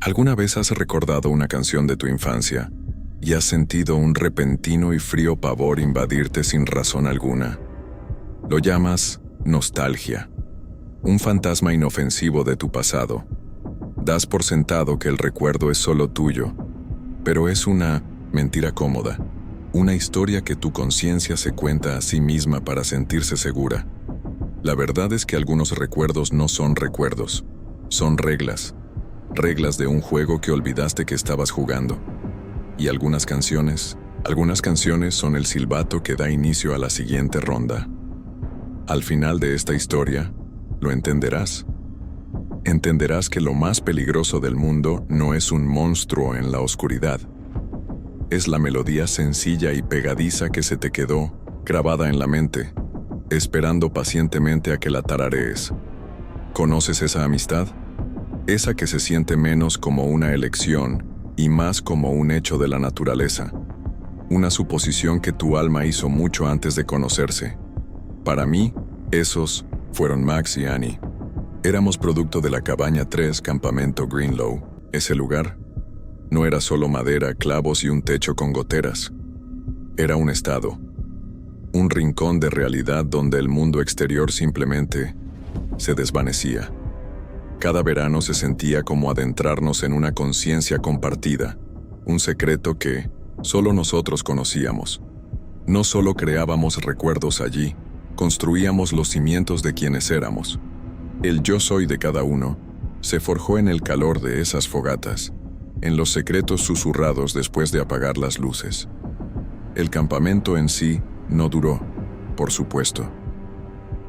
¿Alguna vez has recordado una canción de tu infancia y has sentido un repentino y frío pavor invadirte sin razón alguna? Lo llamas nostalgia, un fantasma inofensivo de tu pasado. Das por sentado que el recuerdo es solo tuyo, pero es una mentira cómoda, una historia que tu conciencia se cuenta a sí misma para sentirse segura. La verdad es que algunos recuerdos no son recuerdos, son reglas de un juego que olvidaste que estabas jugando. Y algunas canciones son el silbato que da inicio a la siguiente ronda. Al final de esta historia, lo entenderás. Entenderás que lo más peligroso del mundo no es un monstruo en la oscuridad. Es la melodía sencilla y pegadiza que se te quedó grabada en la mente, esperando pacientemente a que la tararees. ¿Conoces esa amistad? Esa que se siente menos como una elección y más como un hecho de la naturaleza. Una suposición que tu alma hizo mucho antes de conocerse. Para mí, esos fueron Max y Annie. Éramos producto de la Cabaña 3, Campamento Greenlow. Ese lugar no era solo madera, clavos y un techo con goteras. Era un estado, un rincón de realidad donde el mundo exterior simplemente se desvanecía. Cada verano se sentía como adentrarnos en una conciencia compartida, un secreto que solo nosotros conocíamos. No solo creábamos recuerdos allí, construíamos los cimientos de quienes éramos. El yo soy de cada uno se forjó en el calor de esas fogatas, en los secretos susurrados después de apagar las luces. El campamento en sí no duró, por supuesto.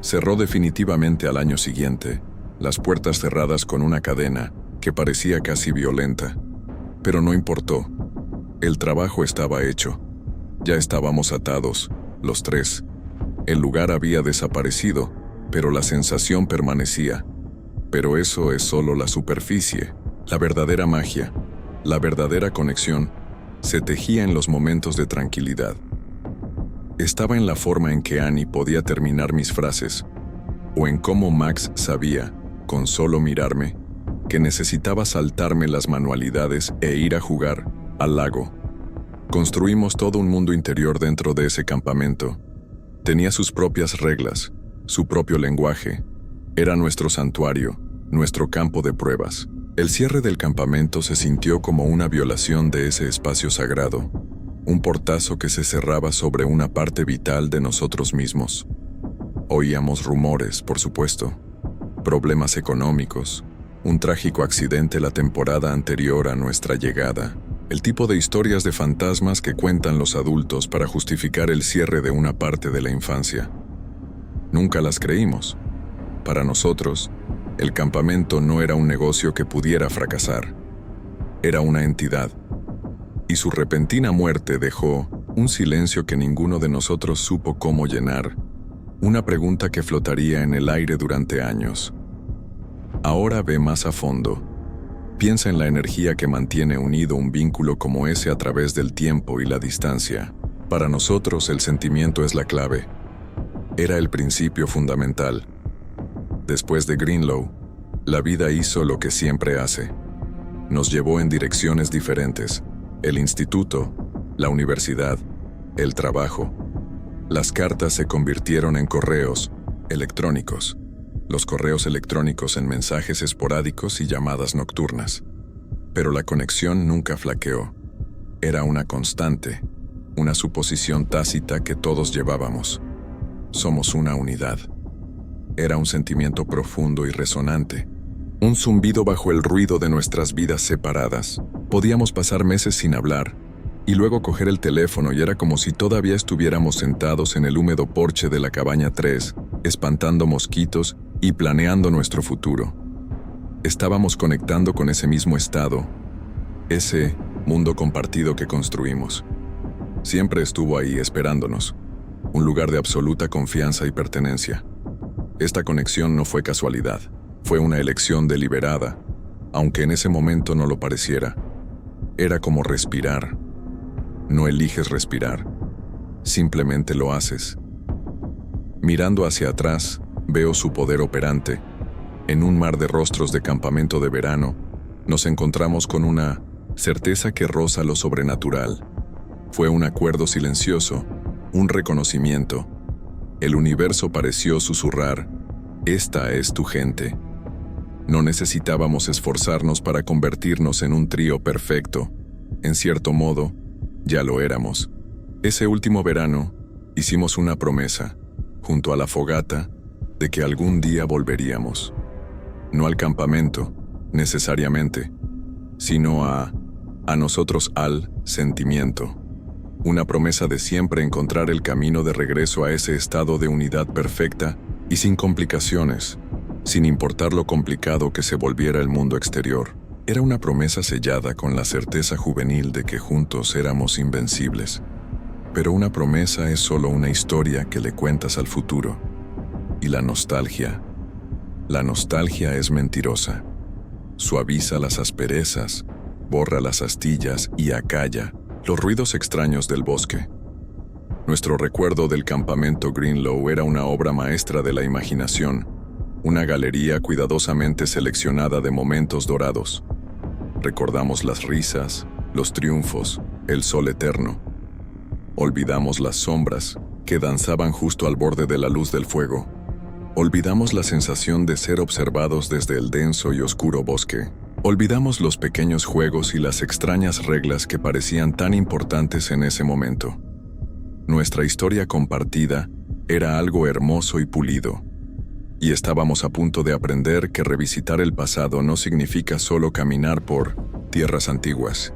Cerró definitivamente al año siguiente, las puertas cerradas con una cadena que parecía casi violenta. Pero no importó. El trabajo estaba hecho. Ya estábamos atados, los tres. El lugar había desaparecido, pero la sensación permanecía. Pero eso es solo la superficie. La verdadera magia, la verdadera conexión, se tejía en los momentos de tranquilidad. Estaba en la forma en que Annie podía terminar mis frases, o en cómo Max sabía, con solo mirarme, que necesitaba saltarme las manualidades e ir a jugar al lago. Construimos todo un mundo interior dentro de ese campamento. Tenía sus propias reglas, su propio lenguaje. Era nuestro santuario, nuestro campo de pruebas. El cierre del campamento se sintió como una violación de ese espacio sagrado, un portazo que se cerraba sobre una parte vital de nosotros mismos. Oíamos rumores, por supuesto, problemas económicos, un trágico accidente la temporada anterior a nuestra llegada, el tipo de historias de fantasmas que cuentan los adultos para justificar el cierre de una parte de la infancia. Nunca las creímos. Para nosotros, el campamento no era un negocio que pudiera fracasar. Era una entidad. Y su repentina muerte dejó un silencio que ninguno de nosotros supo cómo llenar, una pregunta que flotaría en el aire durante años. Ahora ve más a fondo. Piensa en la energía que mantiene unido un vínculo como ese a través del tiempo y la distancia. Para nosotros el sentimiento es la clave. Era el principio fundamental. Después de Greenlow, la vida hizo lo que siempre hace. Nos llevó en direcciones diferentes. El instituto, la universidad, el trabajo. Las cartas se convirtieron en correos electrónicos. Los correos electrónicos en mensajes esporádicos y llamadas nocturnas. Pero la conexión nunca flaqueó. Era una constante, una suposición tácita que todos llevábamos. Somos una unidad. Era un sentimiento profundo y resonante. Un zumbido bajo el ruido de nuestras vidas separadas. Podíamos pasar meses sin hablar, y luego coger el teléfono y era como si todavía estuviéramos sentados en el húmedo porche de la Cabaña 3, espantando mosquitos y planeando nuestro futuro. Estábamos conectando con ese mismo estado, ese mundo compartido que construimos. Siempre estuvo ahí esperándonos, un lugar de absoluta confianza y pertenencia. Esta conexión no fue casualidad, fue una elección deliberada, aunque en ese momento no lo pareciera. Era como respirar. No eliges respirar, simplemente lo haces. Mirando hacia atrás, veo su poder operante. En un mar de rostros de campamento de verano, Nos encontramos con una certeza que roza lo sobrenatural. Fue un acuerdo silencioso, un reconocimiento. El universo pareció susurrar: esta es tu gente. No necesitábamos esforzarnos para convertirnos en un trío perfecto. En cierto modo, ya lo éramos. Ese último verano, hicimos una promesa, junto a la fogata, de que algún día volveríamos. No al campamento, necesariamente, sino a nosotros, al sentimiento. Una promesa de siempre encontrar el camino de regreso a ese estado de unidad perfecta y sin complicaciones, sin importar lo complicado que se volviera el mundo exterior. Era una promesa sellada con la certeza juvenil de que juntos éramos invencibles. Pero una promesa es solo una historia que le cuentas al futuro. Y la nostalgia es mentirosa. Suaviza las asperezas, borra las astillas y acalla los ruidos extraños del bosque. Nuestro recuerdo del campamento Greenlow era una obra maestra de la imaginación, una galería cuidadosamente seleccionada de momentos dorados. Recordamos las risas, los triunfos, el sol eterno. Olvidamos las sombras que danzaban justo al borde de la luz del fuego. Olvidamos la sensación de ser observados desde el denso y oscuro bosque. Olvidamos los pequeños juegos y las extrañas reglas que parecían tan importantes en ese momento. Nuestra historia compartida era algo hermoso y pulido. Y estábamos a punto de aprender que revisitar el pasado no significa solo caminar por tierras antiguas.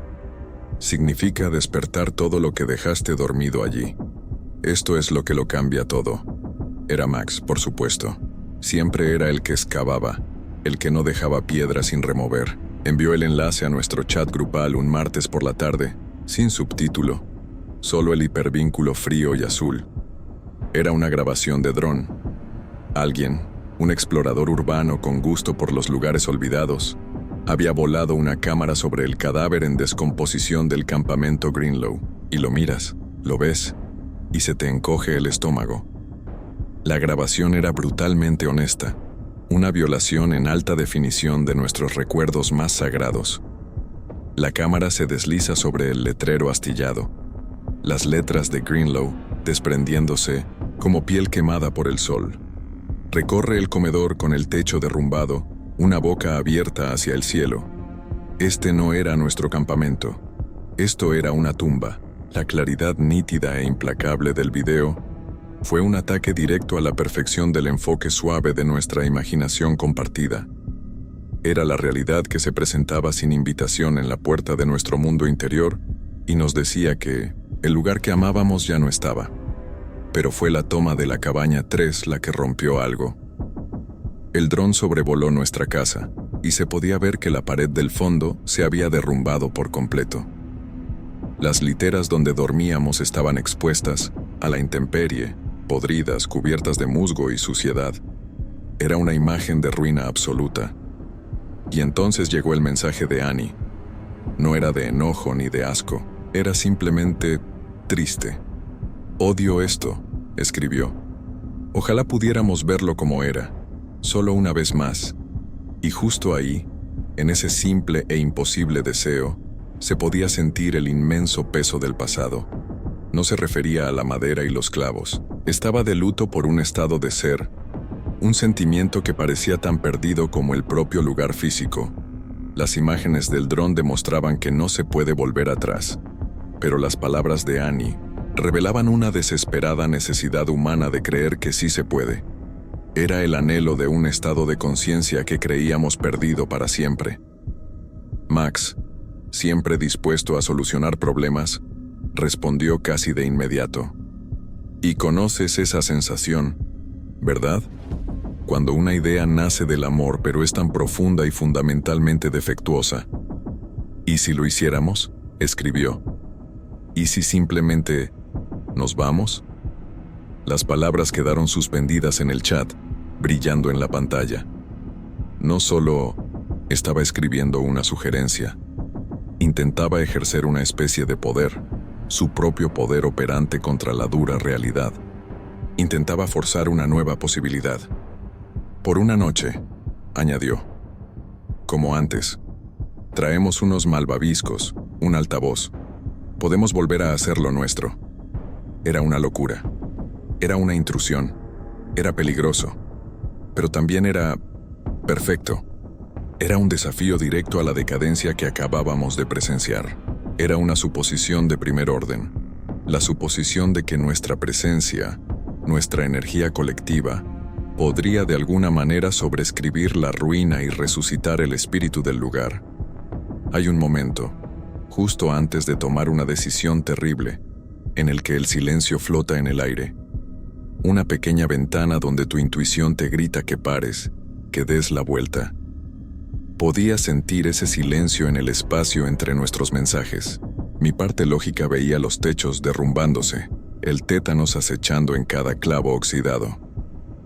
Significa despertar todo lo que dejaste dormido allí. Esto es lo que lo cambia todo. Era Max, por supuesto. Siempre era el que excavaba, el que no dejaba piedra sin remover. Envió el enlace a nuestro chat grupal un martes por la tarde, sin subtítulo, solo el hipervínculo frío y azul. Era una grabación de dron. Alguien, un explorador urbano con gusto por los lugares olvidados, había volado una cámara sobre el cadáver en descomposición del campamento Greenlow. Y lo miras, lo ves, y se te encoge el estómago. La grabación era brutalmente honesta, una violación en alta definición de nuestros recuerdos más sagrados. La cámara se desliza sobre el letrero astillado, las letras de Greenlow desprendiéndose como piel quemada por el sol. Recorre el comedor con el techo derrumbado, una boca abierta hacia el cielo. Este no era nuestro campamento. Esto era una tumba. La claridad nítida e implacable del video fue un ataque directo a la perfección del enfoque suave de nuestra imaginación compartida. Era la realidad que se presentaba sin invitación en la puerta de nuestro mundo interior y nos decía que el lugar que amábamos ya no estaba. Pero fue la toma de la cabaña 3 la que rompió algo. El dron sobrevoló nuestra casa y se podía ver que la pared del fondo se había derrumbado por completo. Las literas donde dormíamos estaban expuestas a la intemperie, podridas, cubiertas de musgo y suciedad. Era una imagen de ruina absoluta. Y entonces llegó el mensaje de Annie. No era de enojo ni de asco, era simplemente triste. «Odio esto», escribió. «Ojalá pudiéramos verlo como era, solo una vez más». Y justo ahí, en ese simple e imposible deseo, se podía sentir el inmenso peso del pasado. No se refería a la madera y los clavos. Estaba de luto por un estado de ser, un sentimiento que parecía tan perdido como el propio lugar físico. Las imágenes del dron demostraban que no se puede volver atrás, pero las palabras de Annie revelaban una desesperada necesidad humana de creer que sí se puede. Era el anhelo de un estado de conciencia que creíamos perdido para siempre. Max, siempre dispuesto a solucionar problemas, respondió casi de inmediato. «Y conoces esa sensación, ¿verdad? Cuando una idea nace del amor pero es tan profunda y fundamentalmente defectuosa. ¿Y si lo hiciéramos?», escribió. «¿Y si simplemente nos vamos?». Las palabras quedaron suspendidas en el chat, brillando en la pantalla. No solo estaba escribiendo una sugerencia, intentaba ejercer una especie de poder, su propio poder operante contra la dura realidad. Intentaba forzar una nueva posibilidad. «Por una noche», añadió. «Como antes. Traemos unos malvaviscos, un altavoz. Podemos volver a hacer lo nuestro. Era una locura. Era una intrusión. Era peligroso. Pero también era perfecto. Era un desafío directo a la decadencia que acabábamos de presenciar. Era una suposición de primer orden. La suposición de que nuestra presencia, nuestra energía colectiva, podría de alguna manera sobreescribir la ruina y resucitar el espíritu del lugar. Hay un momento, justo antes de tomar una decisión terrible, en el que el silencio flota en el aire. Una pequeña ventana donde tu intuición te grita que pares, que des la vuelta. Podía sentir ese silencio en el espacio entre nuestros mensajes. Mi parte lógica veía los techos derrumbándose, el tétanos acechando en cada clavo oxidado.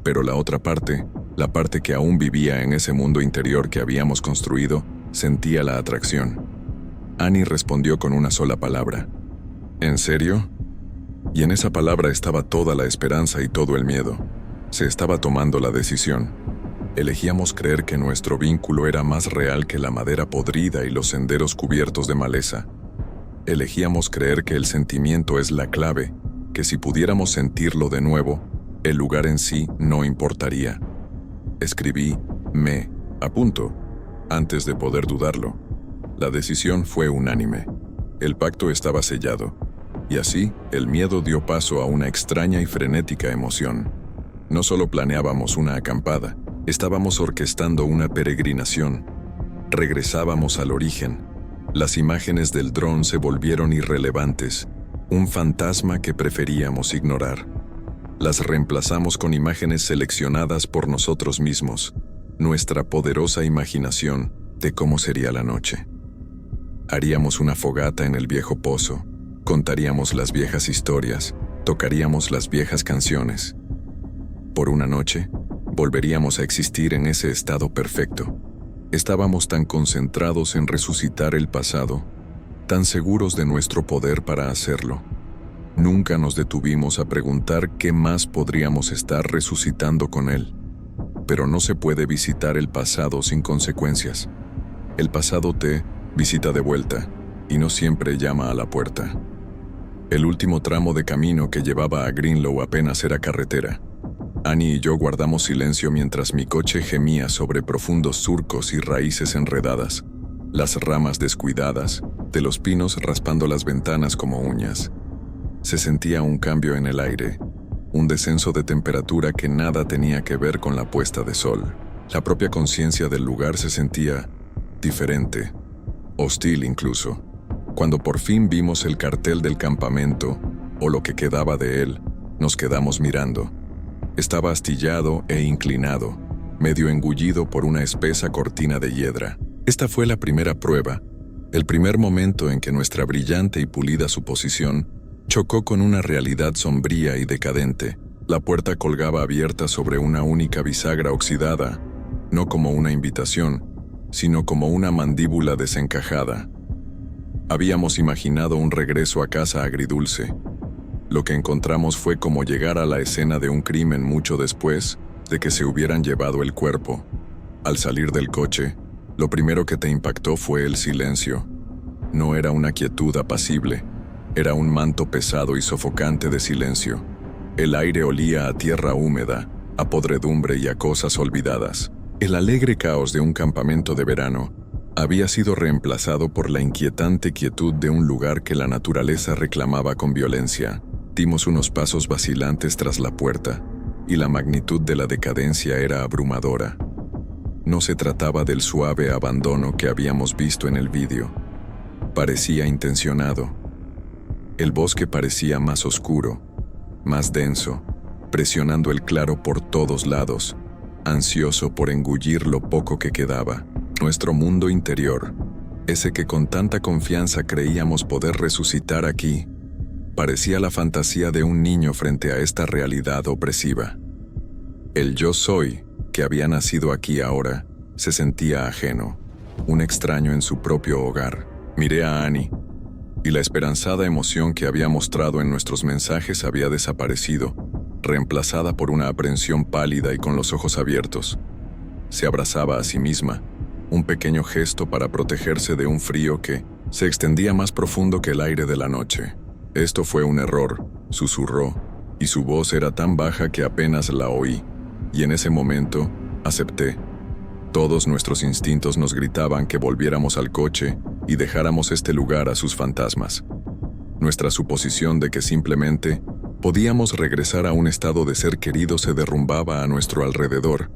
Pero la otra parte, la parte que aún vivía en ese mundo interior que habíamos construido, sentía la atracción. Annie respondió con una sola palabra. ¿En serio? Y en esa palabra estaba toda la esperanza y todo el miedo. Se estaba tomando la decisión. Elegíamos creer que nuestro vínculo era más real que la madera podrida y los senderos cubiertos de maleza. Elegíamos creer que el sentimiento es la clave, que si pudiéramos sentirlo de nuevo, el lugar en sí no importaría. Escribí, a punto, antes de poder dudarlo. La decisión fue unánime. El pacto estaba sellado. Y así, el miedo dio paso a una extraña y frenética emoción. No solo planeábamos una acampada, estábamos orquestando una peregrinación. Regresábamos al origen. Las imágenes del dron se volvieron irrelevantes, un fantasma que preferíamos ignorar. Las reemplazamos con imágenes seleccionadas por nosotros mismos, nuestra poderosa imaginación de cómo sería la noche. Haríamos una fogata en el viejo pozo, contaríamos las viejas historias, tocaríamos las viejas canciones. Por una noche, volveríamos a existir en ese estado perfecto. Estábamos tan concentrados en resucitar el pasado, tan seguros de nuestro poder para hacerlo. Nunca nos detuvimos a preguntar qué más podríamos estar resucitando con él. Pero no se puede visitar el pasado sin consecuencias. El pasado te visita de vuelta y no siempre llama a la puerta. El último tramo de camino que llevaba a Greenlow apenas era carretera. Annie y yo guardamos silencio mientras mi coche gemía sobre profundos surcos y raíces enredadas, las ramas descuidadas, de los pinos raspando las ventanas como uñas. Se sentía un cambio en el aire, un descenso de temperatura que nada tenía que ver con la puesta de sol. La propia conciencia del lugar se sentía diferente, hostil incluso. Cuando por fin vimos el cartel del campamento, o lo que quedaba de él, nos quedamos mirando. Estaba astillado e inclinado, medio engullido por una espesa cortina de hiedra. Esta fue la primera prueba, el primer momento en que nuestra brillante y pulida suposición chocó con una realidad sombría y decadente. La puerta colgaba abierta sobre una única bisagra oxidada, no como una invitación, sino como una mandíbula desencajada. Habíamos imaginado un regreso a casa agridulce. Lo que encontramos fue como llegar a la escena de un crimen mucho después de que se hubieran llevado el cuerpo. Al salir del coche, lo primero que te impactó fue el silencio. No era una quietud apacible, era un manto pesado y sofocante de silencio. El aire olía a tierra húmeda, a podredumbre y a cosas olvidadas. El alegre caos de un campamento de verano había sido reemplazado por la inquietante quietud de un lugar que la naturaleza reclamaba con violencia. Dimos unos pasos vacilantes tras la puerta, y la magnitud de la decadencia era abrumadora. No se trataba del suave abandono que habíamos visto en el vídeo. Parecía intencionado. El bosque parecía más oscuro, más denso, presionando el claro por todos lados, ansioso por engullir lo poco que quedaba. Nuestro mundo interior, ese que con tanta confianza creíamos poder resucitar aquí, parecía la fantasía de un niño frente a esta realidad opresiva. El yo soy, que había nacido aquí ahora, se sentía ajeno, un extraño en su propio hogar. Miré a Annie, y la esperanzada emoción que había mostrado en nuestros mensajes había desaparecido, reemplazada por una aprensión pálida y con los ojos abiertos. Se abrazaba a sí misma, un pequeño gesto para protegerse de un frío que se extendía más profundo que el aire de la noche. Esto fue un error, susurró, y su voz era tan baja que apenas la oí, y en ese momento acepté. Todos nuestros instintos nos gritaban que volviéramos al coche y dejáramos este lugar a sus fantasmas. Nuestra suposición de que simplemente podíamos regresar a un estado de ser querido se derrumbaba a nuestro alrededor,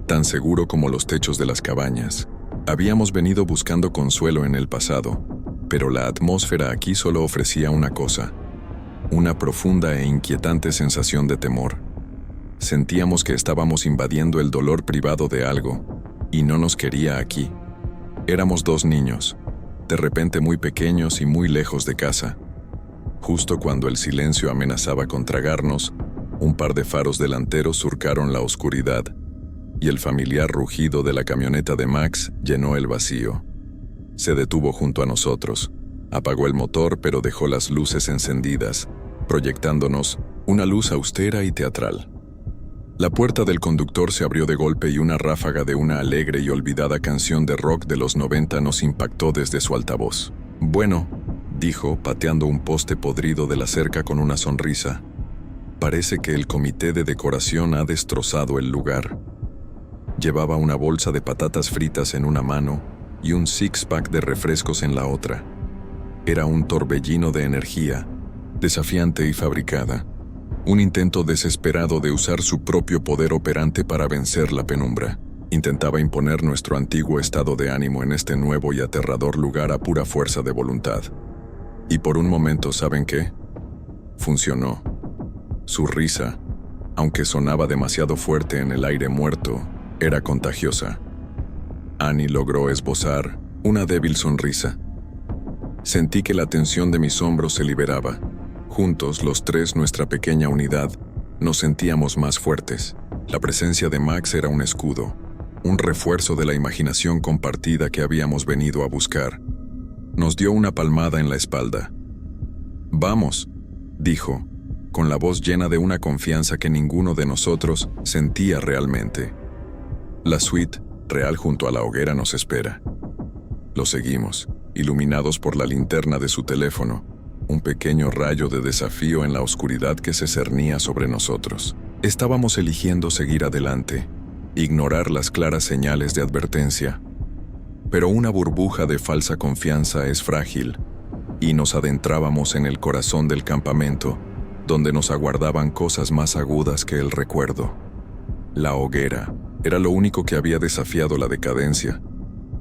tan seguro como los techos de las cabañas. Habíamos venido buscando consuelo en el pasado, pero la atmósfera aquí solo ofrecía una cosa: una profunda e inquietante sensación de temor. Sentíamos que estábamos invadiendo el dolor privado de algo, y no nos quería aquí. Éramos 2 niños, de repente muy pequeños y muy lejos de casa. Justo cuando el silencio amenazaba con tragarnos, un par de faros delanteros surcaron la oscuridad, y el familiar rugido de la camioneta de Max llenó el vacío. Se detuvo junto a nosotros, apagó el motor pero dejó las luces encendidas, proyectándonos una luz austera y teatral. La puerta del conductor se abrió de golpe y una ráfaga de una alegre y olvidada canción de rock de los 90 nos impactó desde su altavoz. «Bueno», dijo, pateando un poste podrido de la cerca con una sonrisa, «parece que el comité de decoración ha destrozado el lugar». Llevaba una bolsa de patatas fritas en una mano y un six-pack de refrescos en la otra. Era un torbellino de energía, desafiante y fabricada. Un intento desesperado de usar su propio poder operante para vencer la penumbra. Intentaba imponer nuestro antiguo estado de ánimo en este nuevo y aterrador lugar a pura fuerza de voluntad. Y por un momento, ¿saben qué? Funcionó. Su risa, aunque sonaba demasiado fuerte en el aire muerto, era contagiosa. Annie logró esbozar una débil sonrisa. Sentí que la tensión de mis hombros se liberaba. Juntos, los 3, nuestra pequeña unidad, nos sentíamos más fuertes. La presencia de Max era un escudo, un refuerzo de la imaginación compartida que habíamos venido a buscar. Nos dio una palmada en la espalda. «Vamos», dijo, con la voz llena de una confianza que ninguno de nosotros sentía realmente. La suite real junto a la hoguera nos espera. Lo seguimos, iluminados por la linterna de su teléfono, un pequeño rayo de desafío en la oscuridad que se cernía sobre nosotros. Estábamos eligiendo seguir adelante, ignorar las claras señales de advertencia. Pero una burbuja de falsa confianza es frágil, y nos adentrábamos en el corazón del campamento, donde nos aguardaban cosas más agudas que el recuerdo. La hoguera era lo único que había desafiado la decadencia.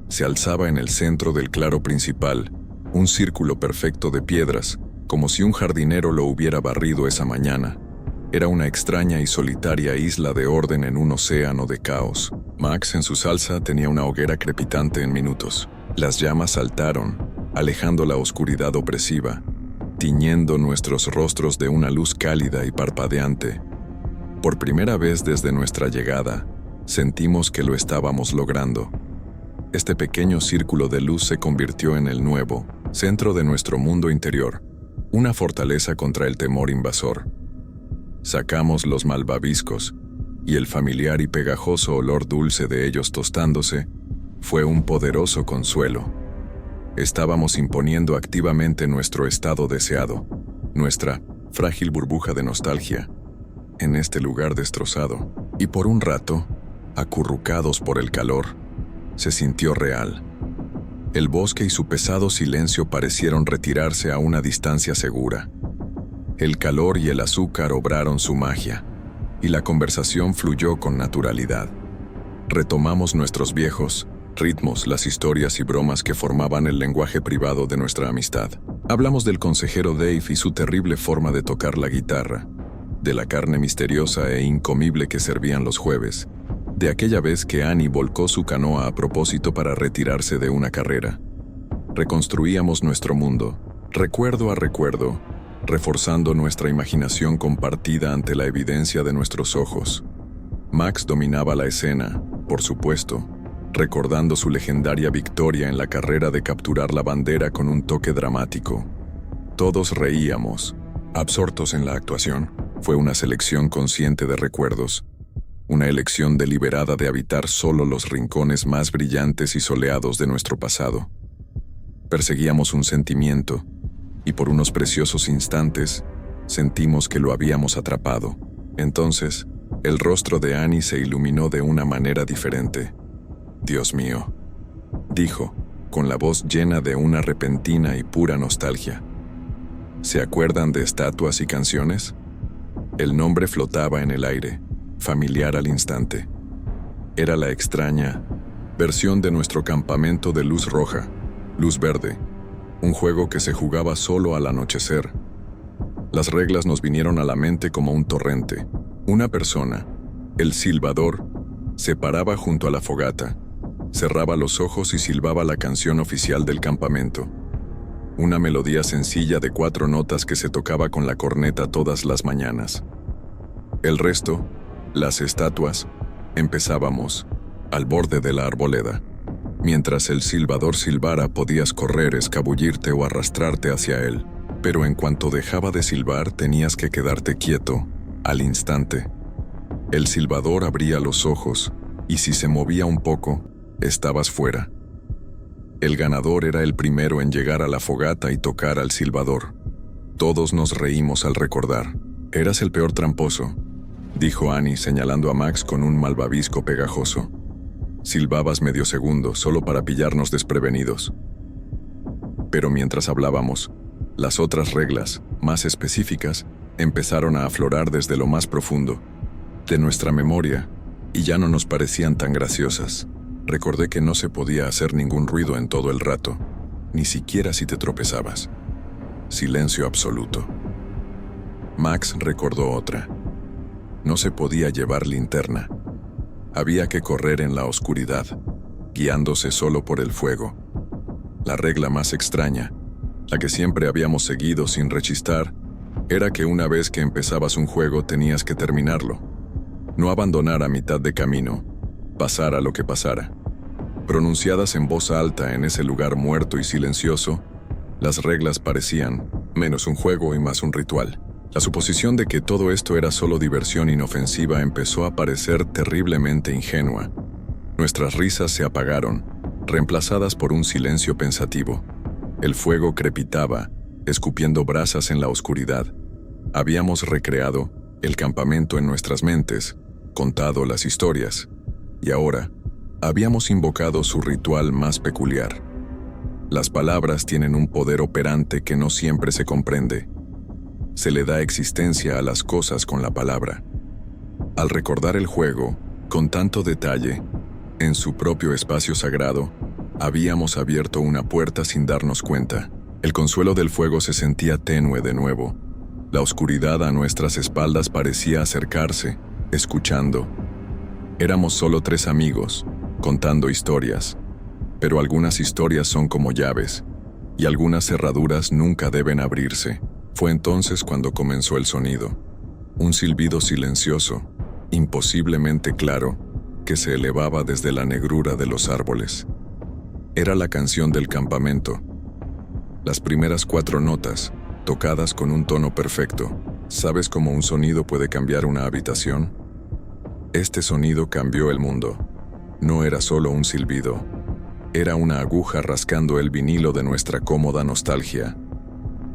Se alzaba en el centro del claro principal, un círculo perfecto de piedras, como si un jardinero lo hubiera barrido esa mañana. Era una extraña y solitaria isla de orden en un océano de caos. Max, en su salsa, tenía una hoguera crepitante en minutos. Las llamas saltaron, alejando la oscuridad opresiva, tiñendo nuestros rostros de una luz cálida y parpadeante. Por primera vez desde nuestra llegada, sentimos que lo estábamos logrando. Este pequeño círculo de luz se convirtió en el nuevo centro de nuestro mundo interior, una fortaleza contra el temor invasor. Sacamos los malvaviscos, y el familiar y pegajoso olor dulce de ellos tostándose fue un poderoso consuelo. Estábamos imponiendo activamente nuestro estado deseado, nuestra frágil burbuja de nostalgia, en este lugar destrozado, y por un rato, acurrucados por el calor, se sintió real. El bosque y su pesado silencio parecieron retirarse a una distancia segura. El calor y el azúcar obraron su magia, y la conversación fluyó con naturalidad. Retomamos nuestros viejos ritmos, las historias y bromas que formaban el lenguaje privado de nuestra amistad. Hablamos del consejero Dave y su terrible forma de tocar la guitarra, de la carne misteriosa e incomible que servían los jueves, de aquella vez que Annie volcó su canoa a propósito para retirarse de una carrera. Reconstruíamos nuestro mundo, recuerdo a recuerdo, reforzando nuestra imaginación compartida ante la evidencia de nuestros ojos. Max dominaba la escena, por supuesto, recordando su legendaria victoria en la carrera de capturar la bandera con un toque dramático. Todos reíamos, absortos en la actuación. Fue una selección consciente de recuerdos, una elección deliberada de habitar solo los rincones más brillantes y soleados de nuestro pasado. Perseguíamos un sentimiento, y por unos preciosos instantes sentimos que lo habíamos atrapado. Entonces, el rostro de Annie se iluminó de una manera diferente. «Dios mío», dijo, con la voz llena de una repentina y pura nostalgia. ¿Se acuerdan de estatuas y canciones? El nombre flotaba en el aire, familiar al instante. Era la extraña versión de nuestro campamento de luz roja, luz verde, un juego que se jugaba solo al anochecer. Las reglas nos vinieron a la mente como un torrente. Una persona, el silbador, se paraba junto a la fogata, cerraba los ojos y silbaba la canción oficial del campamento. Una melodía sencilla de 4 notas que se tocaba con la corneta todas las mañanas. El resto, las estatuas, empezábamos, al borde de la arboleda. Mientras el silbador silbara podías correr, escabullirte o arrastrarte hacia él, pero en cuanto dejaba de silbar tenías que quedarte quieto, al instante. El silbador abría los ojos, y si se movía un poco, estabas fuera. El ganador era el primero en llegar a la fogata y tocar al silbador. Todos nos reímos al recordar. «Eras el peor tramposo», dijo Annie señalando a Max con un malvavisco pegajoso. «Silbabas medio segundo solo para pillarnos desprevenidos». Pero mientras hablábamos, las otras reglas, más específicas, empezaron a aflorar desde lo más profundo de nuestra memoria y ya no nos parecían tan graciosas. Recordé que no se podía hacer ningún ruido en todo el rato, ni siquiera si te tropezabas. Silencio absoluto. Max recordó otra. No se podía llevar linterna. Había que correr en la oscuridad, guiándose solo por el fuego. La regla más extraña, la que siempre habíamos seguido sin rechistar, era que una vez que empezabas un juego tenías que terminarlo. No abandonar a mitad de camino, pasara lo que pasara. Pronunciadas en voz alta en ese lugar muerto y silencioso, las reglas parecían menos un juego y más un ritual. La suposición de que todo esto era solo diversión inofensiva empezó a parecer terriblemente ingenua. Nuestras risas se apagaron, reemplazadas por un silencio pensativo. El fuego crepitaba, escupiendo brasas en la oscuridad. Habíamos recreado el campamento en nuestras mentes, contado las historias, y ahora habíamos invocado su ritual más peculiar. Las palabras tienen un poder operante que no siempre se comprende. Se le da existencia a las cosas con la palabra. Al recordar el juego, con tanto detalle, en su propio espacio sagrado, habíamos abierto una puerta sin darnos cuenta. El consuelo del fuego se sentía tenue de nuevo. La oscuridad a nuestras espaldas parecía acercarse, escuchando. Éramos solo 3 amigos, contando historias. Pero algunas historias son como llaves, y algunas cerraduras nunca deben abrirse. Fue entonces cuando comenzó el sonido. Un silbido silencioso, imposiblemente claro, que se elevaba desde la negrura de los árboles. Era la canción del campamento. Las primeras 4 notas, tocadas con un tono perfecto. ¿Sabes cómo un sonido puede cambiar una habitación? Este sonido cambió el mundo. No era solo un silbido. Era una aguja rascando el vinilo de nuestra cómoda nostalgia.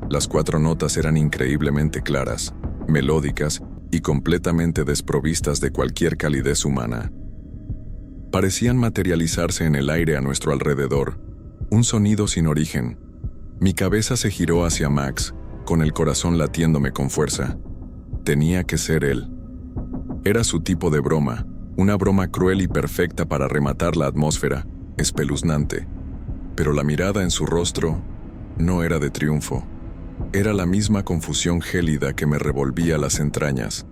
Las 4 notas eran increíblemente claras, melódicas y completamente desprovistas de cualquier calidez humana. Parecían materializarse en el aire a nuestro alrededor, un sonido sin origen. Mi cabeza se giró hacia Max, con el corazón latiéndome con fuerza. Tenía que ser él. Era su tipo de broma, una broma cruel y perfecta para rematar la atmósfera, espeluznante. Pero la mirada en su rostro no era de triunfo. Era la misma confusión gélida que me revolvía las entrañas.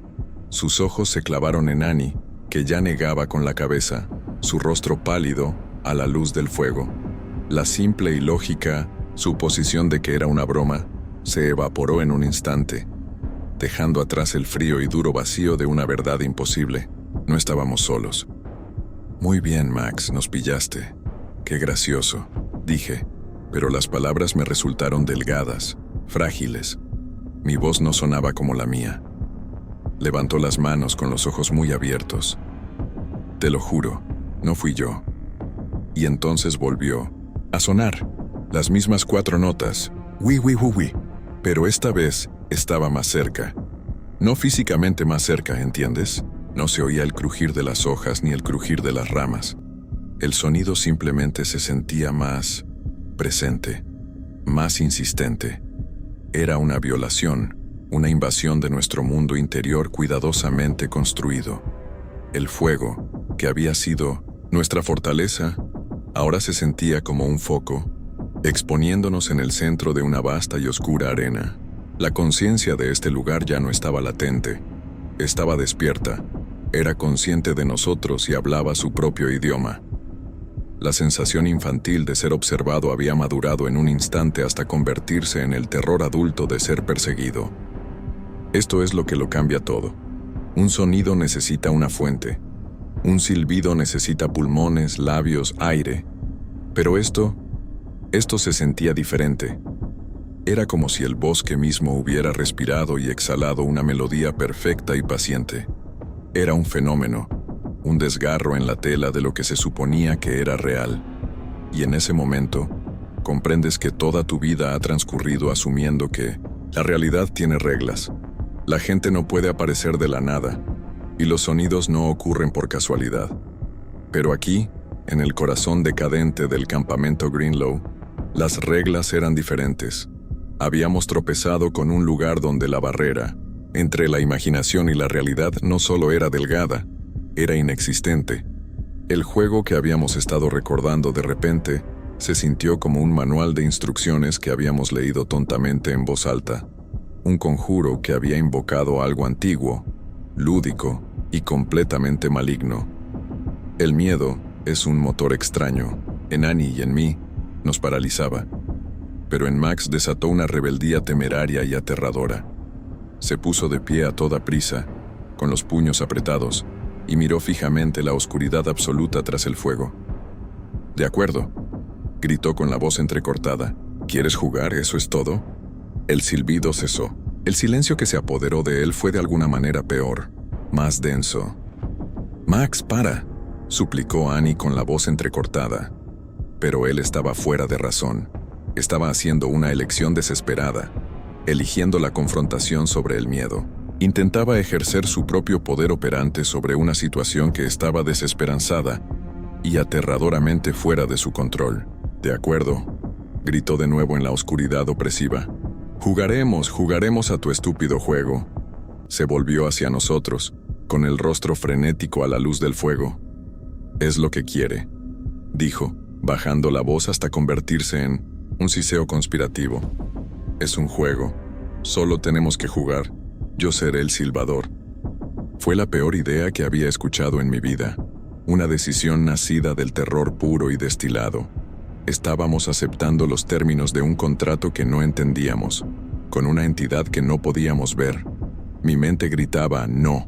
Sus ojos se clavaron en Annie, que ya negaba con la cabeza, su rostro pálido a la luz del fuego. La simple y lógica suposición de que era una broma se evaporó en un instante, dejando atrás el frío y duro vacío de una verdad imposible. No estábamos solos. «Muy bien, Max, nos pillaste. Qué gracioso», dije, pero las palabras me resultaron delgadas, frágiles. Mi voz no sonaba como la mía. Levantó las manos con los ojos muy abiertos. Te lo juro, no fui yo. Y entonces volvió a sonar. Las mismas 4 notas. Wi, wi, wi, wi. Pero esta vez estaba más cerca. No físicamente más cerca, ¿entiendes? No se oía el crujir de las hojas ni el crujir de las ramas. El sonido simplemente se sentía más presente, más insistente. Era una violación, una invasión de nuestro mundo interior cuidadosamente construido. El fuego, que había sido nuestra fortaleza, ahora se sentía como un foco, exponiéndonos en el centro de una vasta y oscura arena. La conciencia de este lugar ya no estaba latente, estaba despierta, era consciente de nosotros y hablaba su propio idioma. La sensación infantil de ser observado había madurado en un instante hasta convertirse en el terror adulto de ser perseguido. Esto es lo que lo cambia todo. Un sonido necesita una fuente. Un silbido necesita pulmones, labios, aire. Pero esto se sentía diferente. Era como si el bosque mismo hubiera respirado y exhalado una melodía perfecta y paciente. Era un fenómeno, un desgarro en la tela de lo que se suponía que era real. Y en ese momento, comprendes que toda tu vida ha transcurrido asumiendo que la realidad tiene reglas. La gente no puede aparecer de la nada, y los sonidos no ocurren por casualidad. Pero aquí, en el corazón decadente del campamento Greenlow, las reglas eran diferentes. Habíamos tropezado con un lugar donde la barrera entre la imaginación y la realidad no solo era delgada, era inexistente. El juego que habíamos estado recordando de repente se sintió como un manual de instrucciones que habíamos leído tontamente en voz alta. Un conjuro que había invocado algo antiguo, lúdico y completamente maligno. El miedo es un motor extraño. En Annie y en mí nos paralizaba. Pero en Max desató una rebeldía temeraria y aterradora. Se puso de pie a toda prisa, con los puños apretados, y miró fijamente la oscuridad absoluta tras el fuego. «De acuerdo», gritó con la voz entrecortada. «¿Quieres jugar? ¿Eso es todo?» El silbido cesó. El silencio que se apoderó de él fue de alguna manera peor, más denso. «Max, para», suplicó Annie con la voz entrecortada. Pero él estaba fuera de razón. Estaba haciendo una elección desesperada, eligiendo la confrontación sobre el miedo. Intentaba ejercer su propio poder operante sobre una situación que estaba desesperanzada y aterradoramente fuera de su control. «De acuerdo», gritó de nuevo en la oscuridad opresiva. Jugaremos a tu estúpido juego». Se volvió hacia nosotros, con el rostro frenético a la luz del fuego. «Es lo que quiere», dijo, bajando la voz hasta convertirse en un siseo conspirativo. «Es un juego. Solo tenemos que jugar. Yo seré el silbador». Fue la peor idea que había escuchado en mi vida. Una decisión nacida del terror puro y destilado. Estábamos aceptando los términos de un contrato que no entendíamos, con una entidad que no podíamos ver. Mi mente gritaba «no»,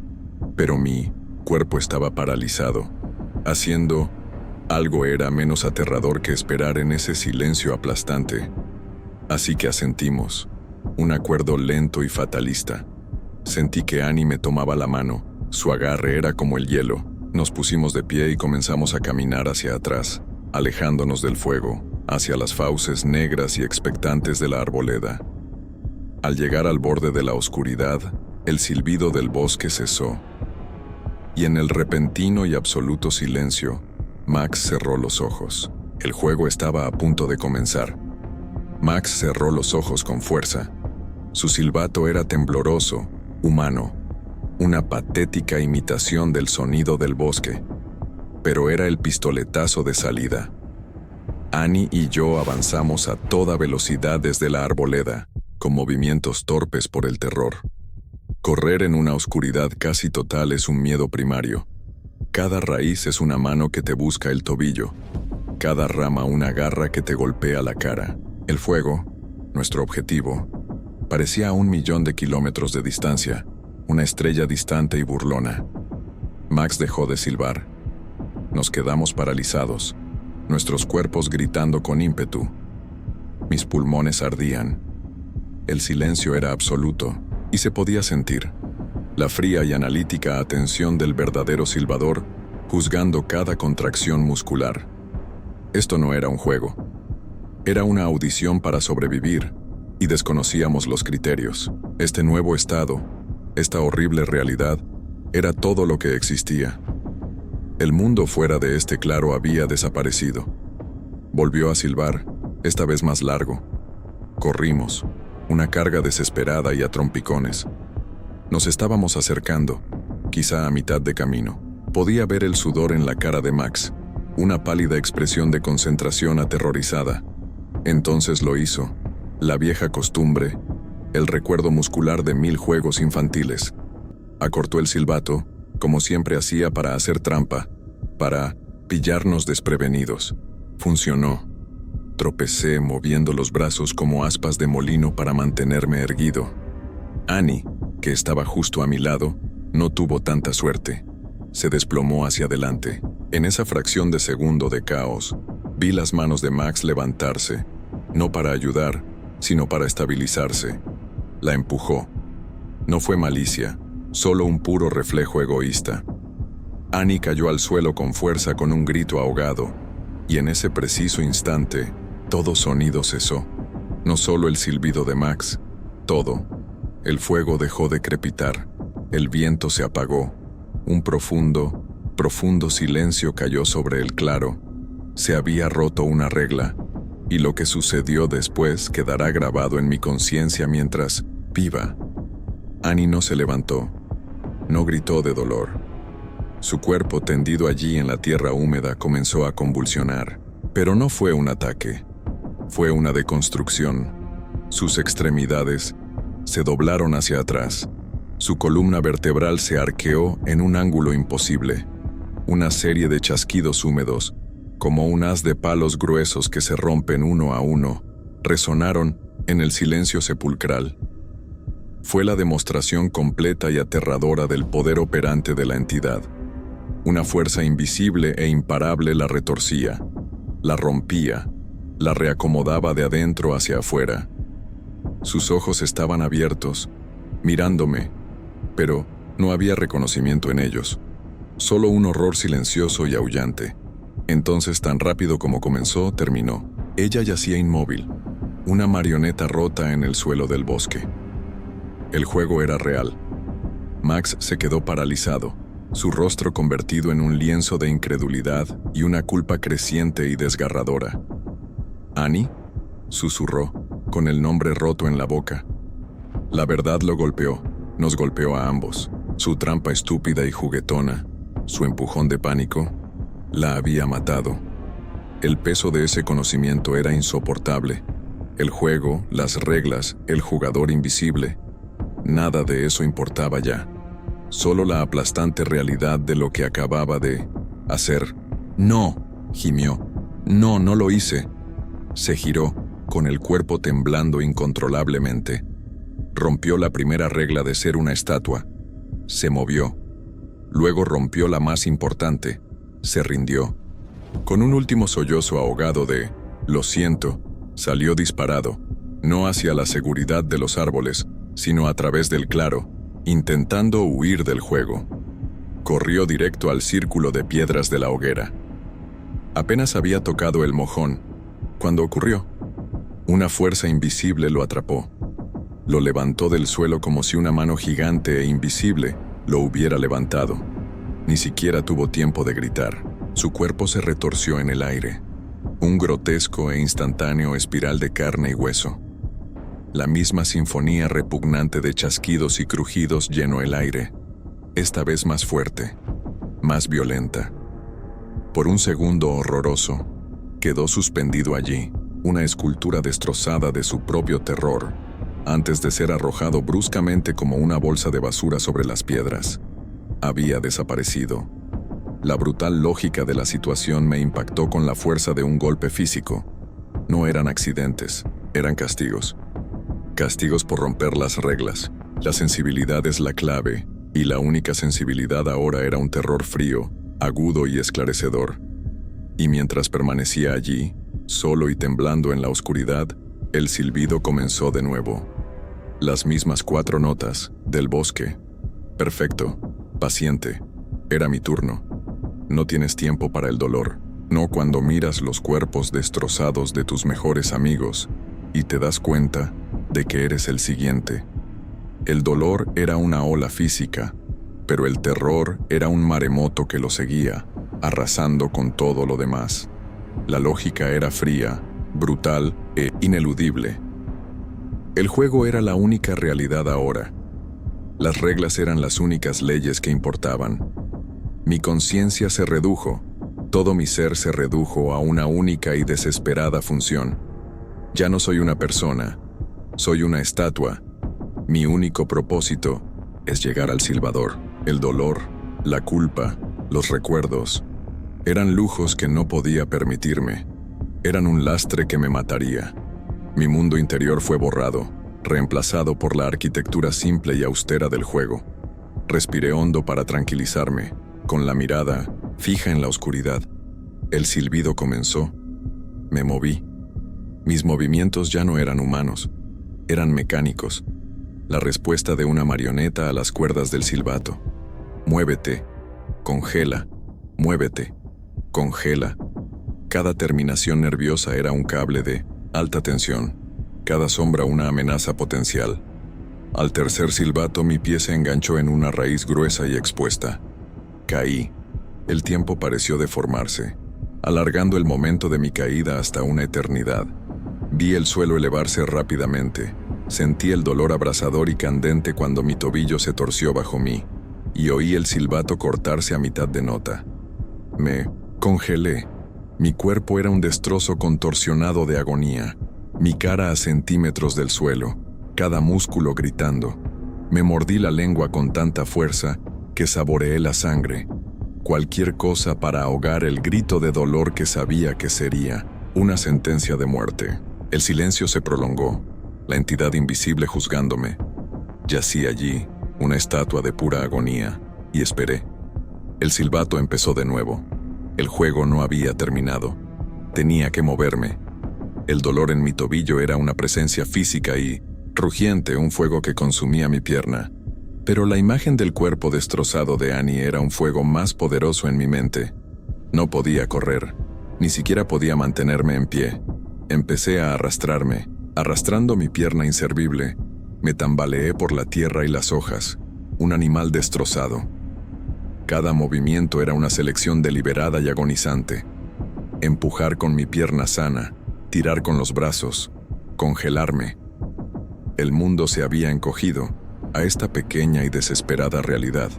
pero mi cuerpo estaba paralizado. Haciendo algo era menos aterrador que esperar en ese silencio aplastante. Así que asentimos, un acuerdo lento y fatalista. Sentí que Annie me tomaba la mano, su agarre era como el hielo. Nos pusimos de pie y comenzamos a caminar hacia atrás, alejándonos del fuego, hacia las fauces negras y expectantes de la arboleda. Al llegar al borde de la oscuridad, el silbido del bosque cesó. Y en el repentino y absoluto silencio, Max cerró los ojos. El juego estaba a punto de comenzar. Max cerró los ojos con fuerza. Su silbato era tembloroso, humano, una patética imitación del sonido del bosque, pero era el pistoletazo de salida. Annie y yo avanzamos a toda velocidad desde la arboleda, con movimientos torpes por el terror. Correr en una oscuridad casi total es un miedo primario. Cada raíz es una mano que te busca el tobillo, cada rama una garra que te golpea la cara. El fuego, nuestro objetivo, parecía a 1.000.000 de kilómetros de distancia, una estrella distante y burlona. Max dejó de silbar. Nos quedamos paralizados, nuestros cuerpos gritando con ímpetu. Mis pulmones ardían. El silencio era absoluto y se podía sentir. La fría y analítica atención del verdadero silbador juzgando cada contracción muscular. Esto no era un juego. Era una audición para sobrevivir, y desconocíamos los criterios. Este nuevo estado, esta horrible realidad, era todo lo que existía. El mundo fuera de este claro había desaparecido. Volvió a silbar, esta vez más largo. Corrimos, una carga desesperada y a trompicones. Nos estábamos acercando, quizá a mitad de camino. Podía ver el sudor en la cara de Max, una pálida expresión de concentración aterrorizada. Entonces lo hizo, la vieja costumbre, el recuerdo muscular de 1000 juegos infantiles. Acortó el silbato, como siempre hacía para hacer trampa, para pillarnos desprevenidos. Funcionó. Tropecé moviendo los brazos como aspas de molino para mantenerme erguido. Annie, que estaba justo a mi lado, no tuvo tanta suerte. Se desplomó hacia adelante. En esa fracción de segundo de caos, vi las manos de Max levantarse, no para ayudar, sino para estabilizarse. La empujó. No fue malicia, solo un puro reflejo egoísta. Annie cayó al suelo con fuerza con un grito ahogado, y en ese preciso instante, todo sonido cesó. No solo el silbido de Max, todo. El fuego dejó de crepitar, el viento se apagó, un profundo, profundo silencio cayó sobre el claro. Se había roto una regla, y lo que sucedió después quedará grabado en mi conciencia mientras viva. Annie no se levantó, no gritó de dolor. Su cuerpo tendido allí en la tierra húmeda comenzó a convulsionar, pero no fue un ataque, fue una deconstrucción. Sus extremidades se doblaron hacia atrás, su columna vertebral se arqueó en un ángulo imposible. Una serie de chasquidos húmedos, como un haz de palos gruesos que se rompen uno a uno, resonaron en el silencio sepulcral. Fue la demostración completa y aterradora del poder operante de la entidad. Una fuerza invisible e imparable la retorcía, la rompía, la reacomodaba de adentro hacia afuera. Sus ojos estaban abiertos, mirándome, pero no había reconocimiento en ellos, solo un horror silencioso y aullante. Entonces, tan rápido como comenzó, terminó. Ella yacía inmóvil, una marioneta rota en el suelo del bosque. El juego era real. Max se quedó paralizado, su rostro convertido en un lienzo de incredulidad y una culpa creciente y desgarradora. «Annie», susurró, con el nombre roto en la boca. La verdad lo golpeó, nos golpeó a ambos. Su trampa estúpida y juguetona, su empujón de pánico, la había matado. El peso de ese conocimiento era insoportable. El juego, las reglas, el jugador invisible. Nada de eso importaba ya. Solo la aplastante realidad de lo que acababa de hacer. «No», gimió. «No, no lo hice». Se giró, con el cuerpo temblando incontrolablemente. Rompió la primera regla de ser una estatua. Se movió. Luego rompió la más importante. Se rindió. Con un último sollozo ahogado de «lo siento», salió disparado, no hacia la seguridad de los árboles, sino a través del claro, intentando huir del juego. Corrió directo al círculo de piedras de la hoguera. Apenas había tocado el mojón, cuando ocurrió. Una fuerza invisible lo atrapó. Lo levantó del suelo como si una mano gigante e invisible lo hubiera levantado. Ni siquiera tuvo tiempo de gritar. Su cuerpo se retorció en el aire. Un grotesco e instantáneo espiral de carne y hueso. La misma sinfonía repugnante de chasquidos y crujidos llenó el aire, esta vez más fuerte, más violenta. Por un segundo horroroso, quedó suspendido allí, una escultura destrozada de su propio terror, antes de ser arrojado bruscamente como una bolsa de basura sobre las piedras. Había desaparecido. La brutal lógica de la situación me impactó con la fuerza de un golpe físico. No eran accidentes, eran castigos. Castigos por romper las reglas. La sensibilidad es la clave, y la única sensibilidad ahora era un terror frío, agudo y esclarecedor. Y mientras permanecía allí, solo y temblando en la oscuridad, el silbido comenzó de nuevo. Las mismas 4 notas, del bosque. Perfecto, paciente. Era mi turno. No tienes tiempo para el dolor, no cuando miras los cuerpos destrozados de tus mejores amigos y te das cuenta de que eres el siguiente. El dolor era una ola física, pero el terror era un maremoto que lo seguía, arrasando con todo lo demás. La lógica era fría, brutal e ineludible. El juego era la única realidad ahora. Las reglas eran las únicas leyes que importaban. Mi conciencia se redujo, todo mi ser se redujo a una única y desesperada función. Ya no soy una persona, soy una estatua. Mi único propósito es llegar al silbador. El dolor, la culpa, los recuerdos, eran lujos que no podía permitirme. Eran un lastre que me mataría. Mi mundo interior fue borrado, reemplazado por la arquitectura simple y austera del juego. Respiré hondo para tranquilizarme, con la mirada fija en la oscuridad. El silbido comenzó. Me moví. Mis movimientos ya no eran humanos, eran mecánicos. La respuesta de una marioneta a las cuerdas del silbato. Muévete, congela, muévete, congela. Cada terminación nerviosa era un cable de alta tensión, cada sombra una amenaza potencial. Al tercer silbato mi pie se enganchó en una raíz gruesa y expuesta. Caí. El tiempo pareció deformarse, alargando el momento de mi caída hasta una eternidad. Vi el suelo elevarse rápidamente. Sentí el dolor abrasador y candente cuando mi tobillo se torció bajo mí, y oí el silbato cortarse a mitad de nota. Me congelé. Mi cuerpo era un destrozo contorsionado de agonía, mi cara a centímetros del suelo, cada músculo gritando. Me mordí la lengua con tanta fuerza que saboreé la sangre. Cualquier cosa para ahogar el grito de dolor que sabía que sería una sentencia de muerte. El silencio se prolongó, la entidad invisible juzgándome. Yací allí, una estatua de pura agonía, y esperé. El silbato empezó de nuevo. El juego no había terminado. Tenía que moverme. El dolor en mi tobillo era una presencia física y, rugiente, un fuego que consumía mi pierna. Pero la imagen del cuerpo destrozado de Annie era un fuego más poderoso en mi mente. No podía correr, ni siquiera podía mantenerme en pie. Empecé a arrastrarme. Arrastrando mi pierna inservible, me tambaleé por la tierra y las hojas, un animal destrozado. Cada movimiento era una selección deliberada y agonizante. Empujar con mi pierna sana, tirar con los brazos, congelarme. El mundo se había encogido a esta pequeña y desesperada realidad.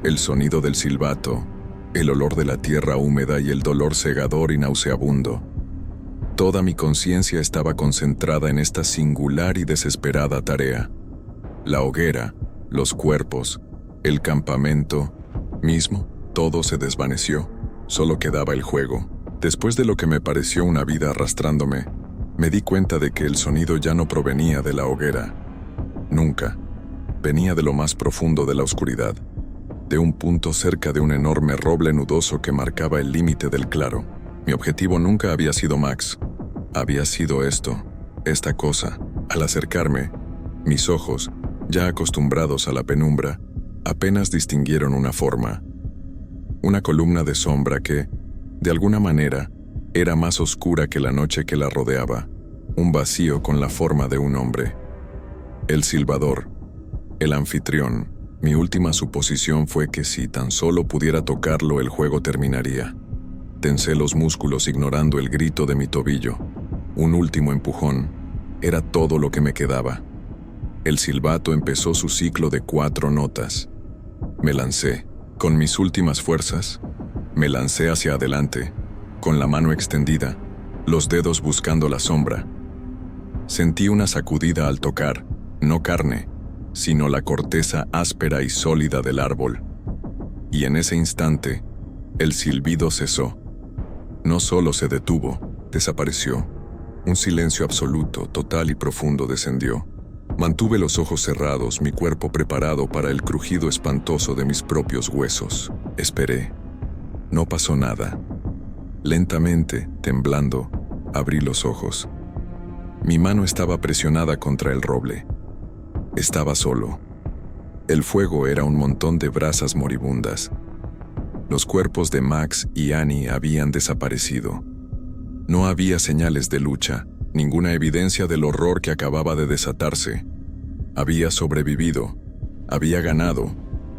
El sonido del silbato, el olor de la tierra húmeda y el dolor cegador y nauseabundo. Toda mi conciencia estaba concentrada en esta singular y desesperada tarea. La hoguera, los cuerpos, el campamento mismo, todo se desvaneció. Solo quedaba el juego. Después de lo que me pareció una vida arrastrándome, me di cuenta de que el sonido ya no provenía de la hoguera. Nunca. Venía de lo más profundo de la oscuridad, de un punto cerca de un enorme roble nudoso que marcaba el límite del claro. Mi objetivo nunca había sido Max. Había sido esto, esta cosa. Al acercarme, mis ojos, ya acostumbrados a la penumbra, apenas distinguieron una forma. Una columna de sombra que, de alguna manera, era más oscura que la noche que la rodeaba. Un vacío con la forma de un hombre. El silbador, el anfitrión. Mi última suposición fue que si tan solo pudiera tocarlo, el juego terminaría. Tensé los músculos ignorando el grito de mi tobillo. Un último empujón. Era todo lo que me quedaba. El silbato empezó su ciclo de 4 notas. Me lancé. Con mis últimas fuerzas, me lancé hacia adelante, con la mano extendida, los dedos buscando la sombra. Sentí una sacudida al tocar, no carne, sino la corteza áspera y sólida del árbol. Y en ese instante, el silbido cesó. No solo se detuvo, desapareció. Un silencio absoluto, total y profundo descendió. Mantuve los ojos cerrados, mi cuerpo preparado para el crujido espantoso de mis propios huesos. Esperé. No pasó nada. Lentamente, temblando, abrí los ojos. Mi mano estaba presionada contra el roble. Estaba solo. El fuego era un montón de brasas moribundas. Los cuerpos de Max y Annie habían desaparecido. No había señales de lucha, ninguna evidencia del horror que acababa de desatarse. Había sobrevivido, había ganado,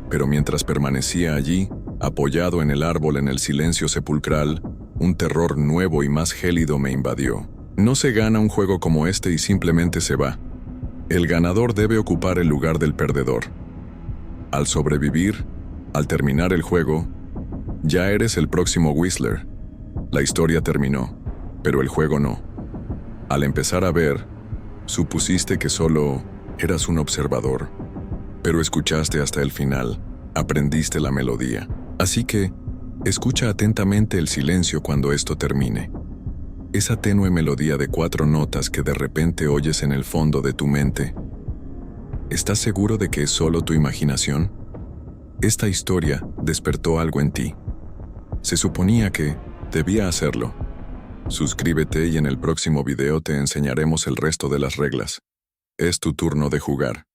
pero mientras permanecía allí, apoyado en el árbol en el silencio sepulcral, un terror nuevo y más gélido me invadió. No se gana un juego como este y simplemente se va. El ganador debe ocupar el lugar del perdedor. Al sobrevivir, al terminar el juego, ya eres el próximo Whistler. La historia terminó, pero el juego no. Al empezar a ver, supusiste que solo eras un observador, pero escuchaste hasta el final, aprendiste la melodía. Así que, escucha atentamente el silencio cuando esto termine. Esa tenue melodía de 4 notas que de repente oyes en el fondo de tu mente. ¿Estás seguro de que es solo tu imaginación? Esta historia despertó algo en ti. Se suponía que debía hacerlo. Suscríbete y en el próximo video te enseñaremos el resto de las reglas. Es tu turno de jugar.